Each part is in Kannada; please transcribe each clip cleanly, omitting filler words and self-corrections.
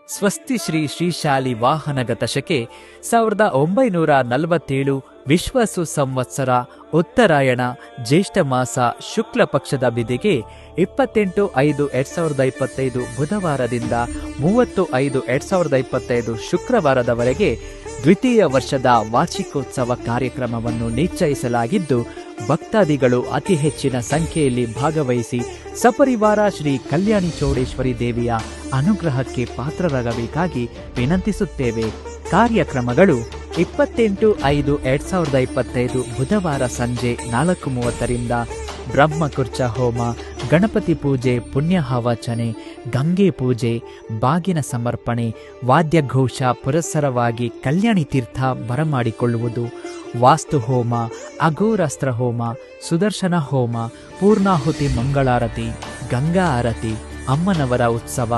ಸ್ವಸ್ತಿ ಶ್ರೀ ಶ್ರೀಶಾಲಿ ವಾಹನಗತ ಶಕೆ 1947 ವಿಶ್ವಸು ಸಂವತ್ಸರ ಉತ್ತರಾಯಣ ಜ್ಯೇಷ್ಠ ಮಾಸ ಶುಕ್ಲ ಪಕ್ಷದ ಬಿದಿಗೆ 28/5/2025 ಬುಧವಾರದಿಂದ 30/5/2025 ಶುಕ್ರವಾರದವರೆಗೆ ದ್ವಿತೀಯ ವರ್ಷದ ವಾರ್ಷಿಕೋತ್ಸವ ಕಾರ್ಯಕ್ರಮವನ್ನು ನಿಶ್ಚಯಿಸಲಾಗಿದ್ದು, ಭಕ್ತಾದಿಗಳು ಅತಿ ಹೆಚ್ಚಿನ ಸಂಖ್ಯೆಯಲ್ಲಿ ಭಾಗವಹಿಸಿ ಸಪರಿವಾರ ಶ್ರೀ ಕಲ್ಯಾಣಿ ಚೌಡೇಶ್ವರಿ ದೇವಿಯ ಅನುಗ್ರಹಕ್ಕೆ ಪಾತ್ರರಾಗಬೇಕಾಗಿ ವಿನಂತಿಸುತ್ತೇವೆ. ಕಾರ್ಯಕ್ರಮಗಳು 28/5/2025 ಬುಧವಾರ ಸಂಜೆ 4:30ರಿಂದ ಬ್ರಹ್ಮಕುರ್ಚ ಹೋಮ, ಗಣಪತಿ ಪೂಜೆ, ಪುಣ್ಯಹಾವಚನೆ, ಗಂಗೆ ಪೂಜೆ, ಬಾಗಿನ ಸಮರ್ಪಣೆ, ವಾದ್ಯಘೋಷ ಪುರಸ್ಸರವಾಗಿ ಕಲ್ಯಾಣಿ ತೀರ್ಥ ಬರಮಾಡಿಕೊಳ್ಳುವುದು, ವಾಸ್ತು ಹೋಮ, ಅಘೋರಾಸ್ತ್ರ ಹೋಮ, ಸುದರ್ಶನ ಹೋಮ, ಪೂರ್ಣಾಹುತಿ ಮಂಗಳಾರತಿ, ಗಂಗಾ ಆರತಿ, ಅಮ್ಮನವರ ಉತ್ಸವ,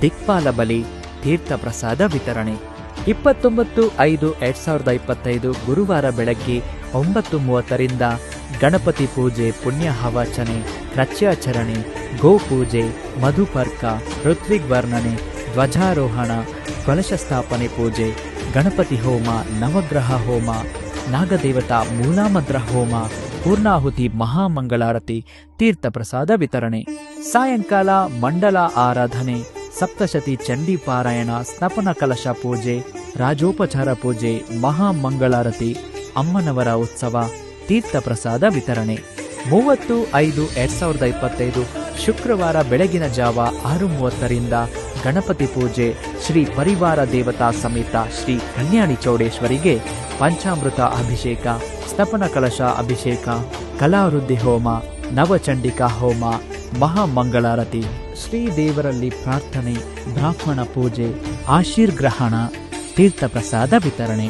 ದಿಕ್ಪಾಲ ಬಲಿ, ತೀರ್ಥ ಪ್ರಸಾದ ವಿತರಣೆ. 29/5/2025 ಗುರುವಾರ ಬೆಳಗ್ಗೆ 9:30ರಿಂದ ಗಣಪತಿ ಪೂಜೆ, ಪುಣ್ಯಹಾವಚನೆ, ಕಚ್ಯಾಚರಣೆ, ಗೋಪೂಜೆ, ಮಧುಪರ್ಕ, ಋತ್ವಿಗ್ ವರ್ಣನೆ, ಧ್ವಜಾರೋಹಣ, ಕಲಶ ಸ್ಥಾಪನೆ ಪೂಜೆ, ಗಣಪತಿ ಹೋಮ, ನವಗ್ರಹ ಹೋಮ, ನಾಗದೇವತಾ ಮೂಲಾಮಂತ್ರ ಹೋಮ, ಪೂರ್ಣಾಹುತಿ ಮಹಾಮಂಗಳಾರತಿ, ತೀರ್ಥ ಪ್ರಸಾದ ವಿತರಣೆ. ಸಾಯಂಕಾಲ ಮಂಡಲ ಆರಾಧನೆ, ಸಪ್ತಶತಿ ಚಂಡಿ ಪಾರಾಯಣ, ಸ್ನಪನ ಕಲಶ ಪೂಜೆ, ರಾಜೋಪಚಾರ ಪೂಜೆ, ಮಹಾಮಂಗಳಾರತಿ, ಅಮ್ಮನವರ ಉತ್ಸವ, ತೀರ್ಥ ಪ್ರಸಾದ ವಿತರಣೆ. 30/5/2025 ಶುಕ್ರವಾರ ಬೆಳಗಿನ ಜಾವ 6:30ರಿಂದ ಗಣಪತಿ ಪೂಜೆ, ಶ್ರೀ ಪರಿವಾರ ದೇವತಾ ಸಮೇತ ಶ್ರೀ ಕಲ್ಯಾಣಿ ಚೌಡೇಶ್ವರಿಗೆ ಪಂಚಾಮೃತ ಅಭಿಷೇಕ, ಸ್ನಪನ ಕಲಶ ಅಭಿಷೇಕ, ಕಲಾವೃದ್ಧಿ ಹೋಮ, ನವಚಂಡಿಕಾ ಹೋಮ, ಮಹಾಮಂಗಳಾರತಿ, ಶ್ರೀದೇವರಲ್ಲಿ ಪ್ರಾರ್ಥನೆ, ಬ್ರಾಹ್ಮಣ ಪೂಜೆ, ಆಶೀರ್ಗ್ರಹಣ, ತೀರ್ಥ ಪ್ರಸಾದ ವಿತರಣೆ.